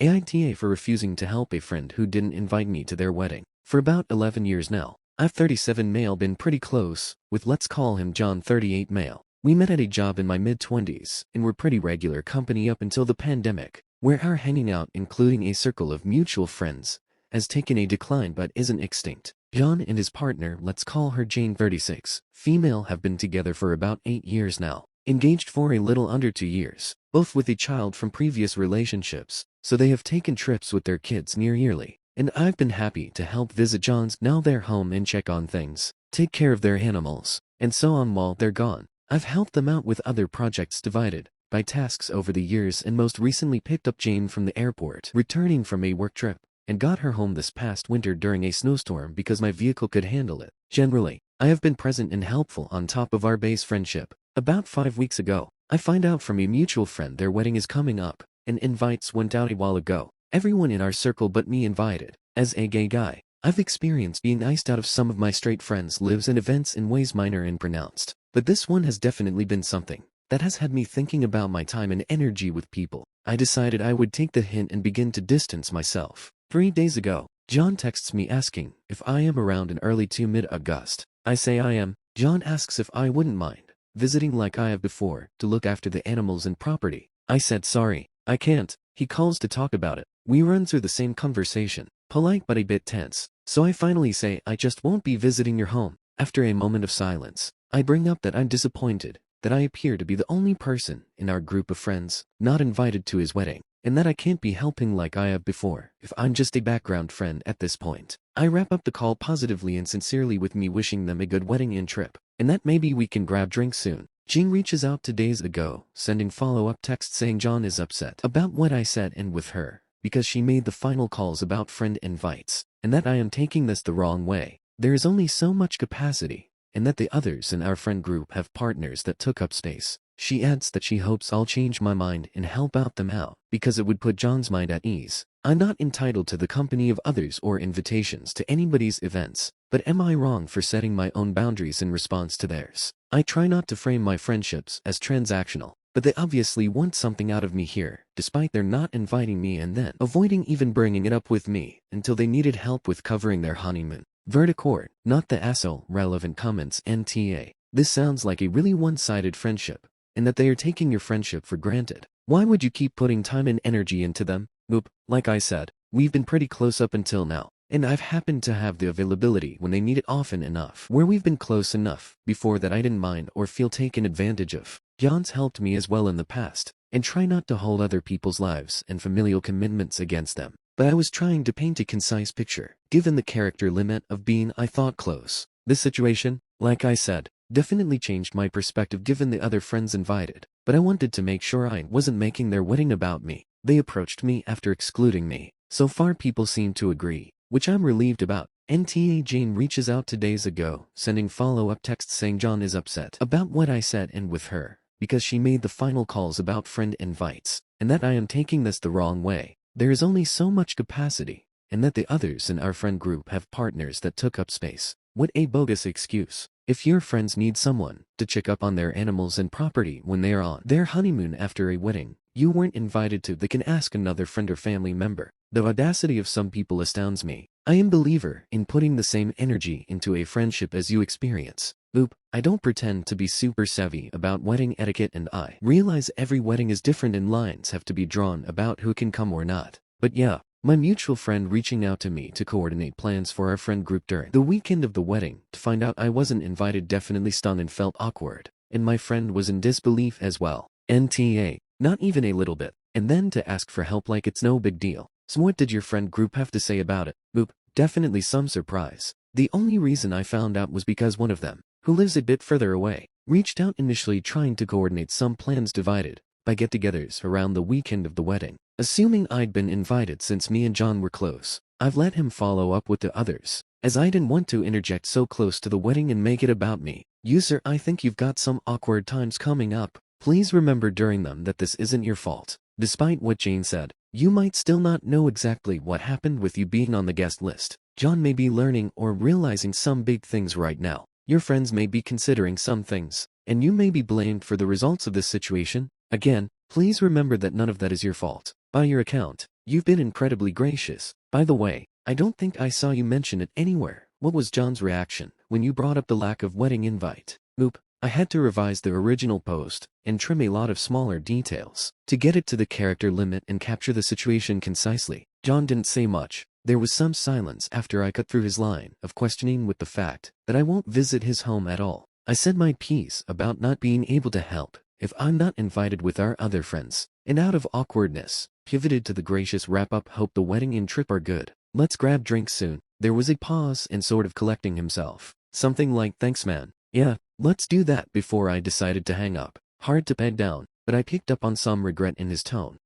AITA for refusing to help a friend who didn't invite me to their wedding. For about 11 years now, I've 37 male been pretty close with, let's call him John, 38 male. We met at a job in my mid-20s and were pretty regular company up until the pandemic, where our hanging out, including a circle of mutual friends, has taken a decline but isn't extinct. John and his partner, let's call her Jane, 36, female, have been together for about 8 years now, engaged for a little under 2 years, both with a child from previous relationships, so they have taken trips with their kids near yearly. And I've been happy to help visit John's now their home and check on things, take care of their animals, and so on while they're gone. I've helped them out with other projects divided by tasks over the years, and most recently picked up Jane from the airport, returning from a work trip, and got her home this past winter during a snowstorm because my vehicle could handle it. Generally, I have been present and helpful on top of our base friendship. About 5 weeks ago, I find out from a mutual friend their wedding is coming up, and invites went out a while ago. Everyone in our circle but me invited. As a gay guy, I've experienced being iced out of some of my straight friends' lives and events in ways minor and pronounced, but this one has definitely been something that has had me thinking about my time and energy with people. I decided I would take the hint and begin to distance myself. 3 days ago, John texts me asking if I am around in early to mid-August. I say I am. John asks if I wouldn't mind visiting like I have before to look after the animals and property. I said sorry, I can't. He calls to talk about it. We run through the same conversation, polite but a bit tense, so I finally say I just won't be visiting your home. After a moment of silence, I bring up that I'm disappointed that I appear to be the only person in our group of friends not invited to his wedding, and that I can't be helping like I have before if I'm just a background friend at this point. I wrap up the call positively and sincerely with me wishing them a good wedding and trip, and that maybe we can grab drinks soon. Jean reaches out 2 days ago, sending follow-up texts saying John is upset about what I said and with her, because she made the final calls about friend invites, and that I am taking this the wrong way. There is only so much capacity, and that the others in our friend group have partners that took up space. She adds that she hopes I'll change my mind and help out them out, because it would put John's mind at ease. I'm not entitled to the company of others or invitations to anybody's events, but am I wrong for setting my own boundaries in response to theirs? I try not to frame my friendships as transactional, but they obviously want something out of me here, despite their not inviting me and then avoiding even bringing it up with me until they needed help with covering their honeymoon. Verticord, not the asshole, relevant comments NTA. This sounds like a really one-sided friendship, and that they are taking your friendship for granted. Why would you keep putting time and energy into them? Oop, like I said, we've been pretty close up until now, and I've happened to have the availability when they need it often enough, where we've been close enough before that I didn't mind or feel taken advantage of. John's helped me as well in the past, and try not to hold other people's lives and familial commitments against them. But I was trying to paint a concise picture, given the character limit of being I thought close. This situation, like I said, definitely changed my perspective given the other friends invited, but I wanted to make sure I wasn't making their wedding about me. They approached me after excluding me. So far people seem to agree, which I'm relieved about. NTA Jane reaches out 2 days ago, sending follow-up texts saying John is upset about what I said and with her, because she made the final calls about friend invites, and that I am taking this the wrong way. There is only so much capacity, and that the others in our friend group have partners that took up space. What a bogus excuse. If your friends need someone to check up on their animals and property when they are on their honeymoon after a wedding you weren't invited to, they can ask another friend or family member. The audacity of some people astounds me. I am a believer in putting the same energy into a friendship as you experience. Oop, I don't pretend to be super savvy about wedding etiquette, and I realize every wedding is different and lines have to be drawn about who can come or not. But yeah, my mutual friend reaching out to me to coordinate plans for our friend group during the weekend of the wedding to find out I wasn't invited definitely stung and felt awkward, and my friend was in disbelief as well. NTA, not even a little bit, and then to ask for help like it's no big deal. So what did your friend group have to say about it? Oop, definitely some surprise. The only reason I found out was because one of them, who lives a bit further away, reached out initially trying to coordinate some plans divided by get-togethers around the weekend of the wedding. Assuming I'd been invited since me and John were close, I've let him follow up with the others, as I didn't want to interject so close to the wedding and make it about me. User, I think you've got some awkward times coming up. Please remember during them that this isn't your fault. Despite what Jane said, you might still not know exactly what happened with you being on the guest list. John may be learning or realizing some big things right now. Your friends may be considering some things, and you may be blamed for the results of this situation. Again, please remember that none of that is your fault. By your account, You've been incredibly gracious. By the way, I don't think I saw you mention it anywhere. What was John's reaction when you brought up the lack of wedding invite? Oop. I had to revise the original post and trim a lot of smaller details to get it to the character limit and capture the situation concisely. John didn't say much. There was some silence after I cut through his line of questioning with the fact that I won't visit his home at all. I said my piece about not being able to help if I'm not invited with our other friends, and out of awkwardness, pivoted to the gracious wrap-up. Hope the wedding and trip are good. Let's grab drinks soon. There was a pause and sort of collecting himself. Something like, thanks man. Yeah, let's do that before I decided to hang up. Hard to peg down, but I picked up on some regret in his tone.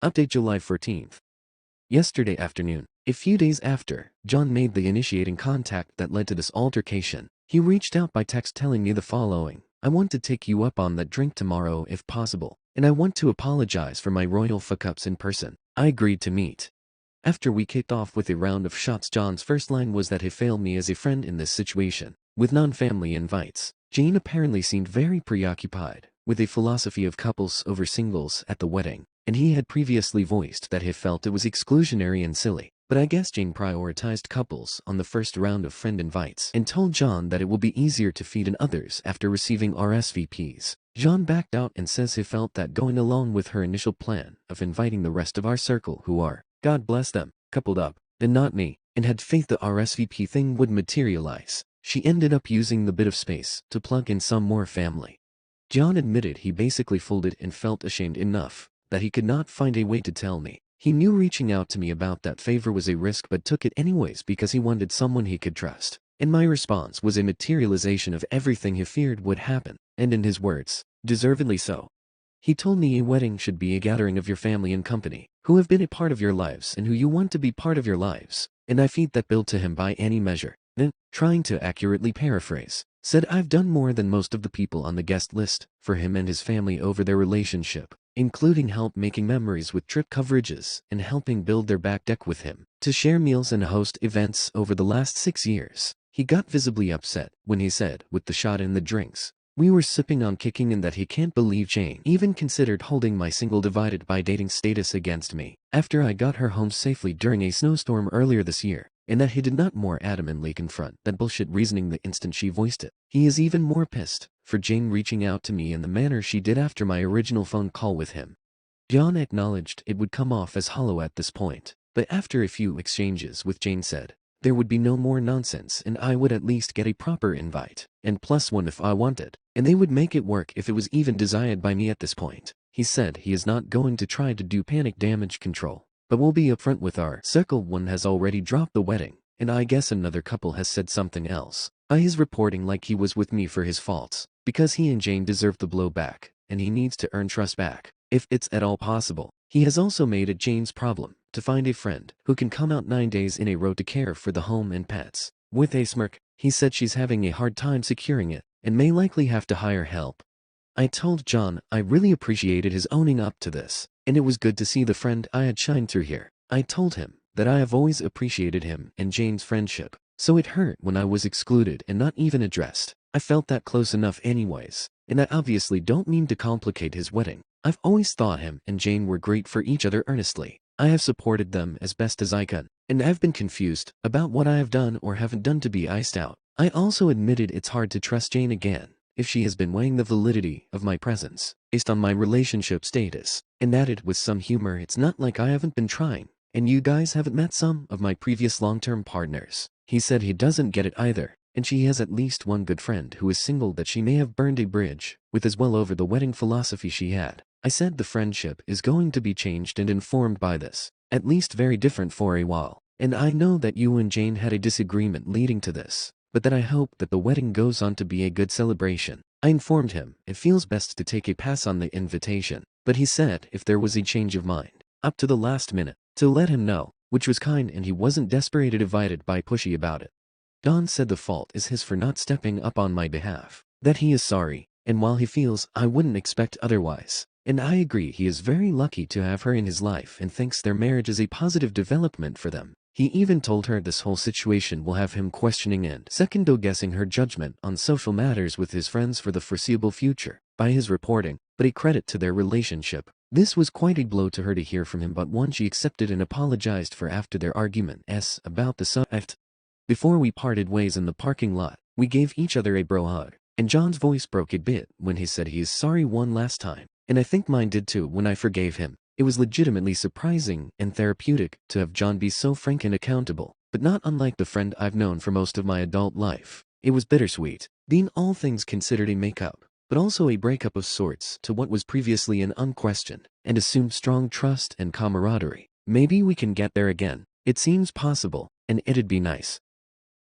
Update July 14th. Yesterday afternoon, a few days after John made the initiating contact that led to this altercation, he reached out by text telling me the following. I want to take you up on that drink tomorrow if possible, and I want to apologize for my royal fuck-ups in person. I agreed to meet. After we kicked off with a round of shots, John's first line was that he failed me as a friend in this situation. With non-family invites, Jane apparently seemed very preoccupied with a philosophy of couples over singles at the wedding, and he had previously voiced that he felt it was exclusionary and silly. But I guess Jane prioritized couples on the first round of friend invites and told John that it will be easier to feed in others after receiving RSVPs. John backed out and says he felt that going along with her initial plan of inviting the rest of our circle who are, God bless them, coupled up, and not me, and had faith the RSVP thing would materialize. She ended up using the bit of space to plug in some more family. John admitted he basically folded and felt ashamed enough that he could not find a way to tell me. He knew reaching out to me about that favor was a risk but took it anyways because he wanted someone he could trust. And my response was a materialization of everything he feared would happen, and in his words, deservedly so. He told me a wedding should be a gathering of your family and company, who have been a part of your lives and who you want to be part of your lives, and I feed that bill to him by any measure. Then, trying to accurately paraphrase, said I've done more than most of the people on the guest list for him and his family over their relationship, including help making memories with trip coverages and helping build their back deck with him, to share meals and host events over the last 6 years. He got visibly upset when he said, with the shot and the drinks we were sipping on kicking in, that he can't believe Jane even considered holding my single divided by dating status against me after I got her home safely during a snowstorm earlier this year, and that he did not more adamantly confront that bullshit reasoning the instant she voiced it. He is even more pissed for Jane reaching out to me in the manner she did after my original phone call with him. John acknowledged it would come off as hollow at this point, but after a few exchanges with Jane said there would be no more nonsense and I would at least get a proper invite, and plus one if I wanted, and they would make it work if it was even desired by me at this point. He said he is not going to try to do panic damage control, but we'll be upfront with our circle. One has already dropped the wedding, and I guess another couple has said something else. He's reporting like he was with me for his faults, because he and Jane deserve the blowback, and he needs to earn trust back, if it's at all possible. He has also made it Jane's problem to find a friend who can come out 9 days in a row to care for the home and pets. With a smirk, he said she's having a hard time securing it, and may likely have to hire help. I told John I really appreciated his owning up to this, and it was good to see the friend I had shined through here. I told him that I have always appreciated him and Jane's friendship, so it hurt when I was excluded and not even addressed. I felt that close enough anyways, and I obviously don't mean to complicate his wedding. I've always thought him and Jane were great for each other earnestly. I have supported them as best as I can, and I've been confused about what I have done or haven't done to be iced out. I also admitted it's hard to trust Jane again if she has been weighing the validity of my presence based on my relationship status, and added with some humor, it's not like I haven't been trying, and you guys haven't met some of my previous long-term partners. He said he doesn't get it either, and she has at least one good friend who is single that she may have burned a bridge with as well over the wedding philosophy she had. I said the friendship is going to be changed and informed by this, at least very different for a while, and I know that you and Jane had a disagreement leading to this, but that I hope that the wedding goes on to be a good celebration. I informed him it feels best to take a pass on the invitation, but he said if there was a change of mind, up to the last minute, to let him know, which was kind, and he wasn't desperate or divided by pushy about it. Don said the fault is his for not stepping up on my behalf, that he is sorry, and while he feels I wouldn't expect otherwise, and I agree he is very lucky to have her in his life and thinks their marriage is a positive development for them. He even told her this whole situation will have him questioning and second-guessing her judgment on social matters with his friends for the foreseeable future. by his reporting, but a credit to their relationship. This was quite a blow to her to hear from him, but one she accepted and apologized for after their argument about the subject. Before we parted ways in the parking lot, we gave each other a bro hug, and John's voice broke a bit when he said he is sorry one last time, and I think mine did too when I forgave him. It was legitimately surprising and therapeutic to have John be so frank and accountable, but not unlike the friend I've known for most of my adult life. It was bittersweet, being all things considered a makeup, but also a breakup of sorts to what was previously an unquestioned and assumed strong trust and camaraderie. Maybe we can get there again. It seems possible, and it'd be nice.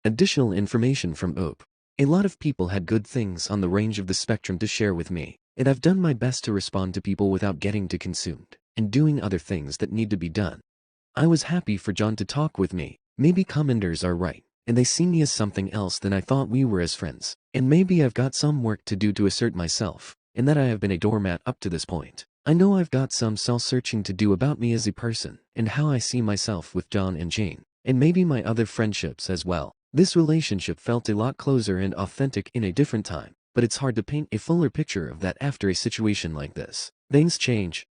Additional information from OOP. A lot of people had good things on the range of the spectrum to share with me, and I've done my best to respond to people without getting too consumed and doing other things that need to be done. I was happy for John to talk with me. Maybe commenters are right, and they see me as something else than I thought we were as friends. And maybe I've got some work to do to assert myself, and that I have been a doormat up to this point. I know I've got some self-searching to do about me as a person, and how I see myself with John and Jane, and maybe my other friendships as well. This relationship felt a lot closer and authentic in a different time, but it's hard to paint a fuller picture of that after a situation like this. Things change.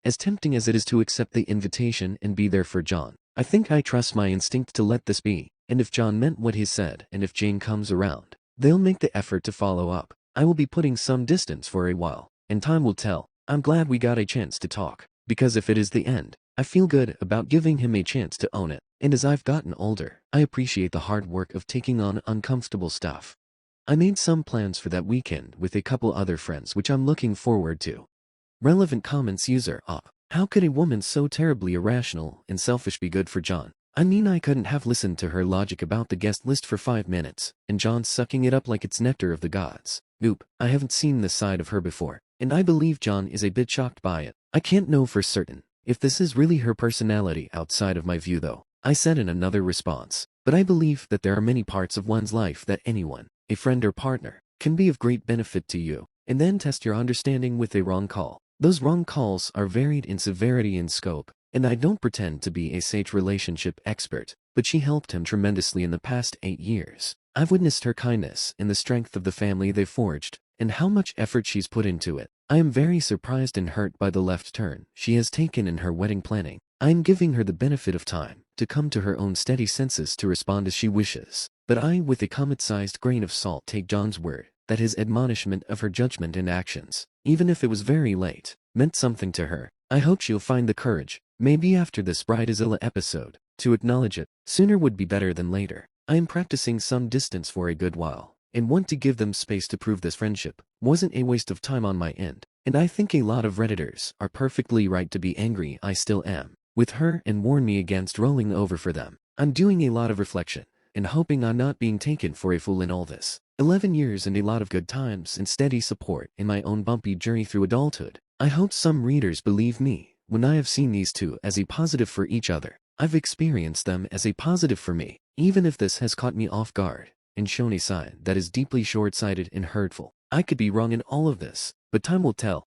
As tempting as it is to accept the invitation and be there for John, I think I trust my instinct to let this be, and if John meant what he said and if Jane comes around, they'll make the effort to follow up. I will be putting some distance for a while, and time will tell. I'm glad we got a chance to talk, because if it is the end, I feel good about giving him a chance to own it, and as I've gotten older, I appreciate the hard work of taking on uncomfortable stuff. I made some plans for that weekend with a couple other friends which I'm looking forward to. Relevant comments user up. How could a woman so terribly irrational and selfish be good for John? I mean, I couldn't have listened to her logic about the guest list for 5 minutes, and John sucking it up like it's nectar of the gods. Oop, I haven't seen this side of her before, and I believe John is a bit shocked by it. I can't know for certain if this is really her personality outside of my view though, I said in another response, but I believe that there are many parts of one's life that anyone, a friend or partner, can be of great benefit to you, and then test your understanding with a wrong call. Those wrong calls are varied in severity and scope, and I don't pretend to be a sage relationship expert, but she helped him tremendously in the past 8 years. I've witnessed her kindness and the strength of the family they forged, and how much effort she's put into it. I am very surprised and hurt by the left turn she has taken in her wedding planning. I am giving her the benefit of time to come to her own steady senses to respond as she wishes, but I, with a comet-sized grain of salt, take John's word that his admonishment of her judgment and actions, even if it was very late, meant something to her. I hope she'll find the courage, maybe after this Bridezilla episode, to acknowledge it. Sooner would be better than later. I am practicing some distance for a good while, and want to give them space to prove this friendship wasn't a waste of time on my end, and I think a lot of Redditors are perfectly right to be angry I still am with her and warn me against rolling over for them. I'm doing a lot of reflection, and hoping I'm not being taken for a fool in all this. 11 years and a lot of good times and steady support in my own bumpy journey through adulthood. I hope some readers believe me when I have seen these two as a positive for each other. I've experienced them as a positive for me, even if this has caught me off guard and shown a side that is deeply short-sighted and hurtful. I could be wrong in all of this, but time will tell.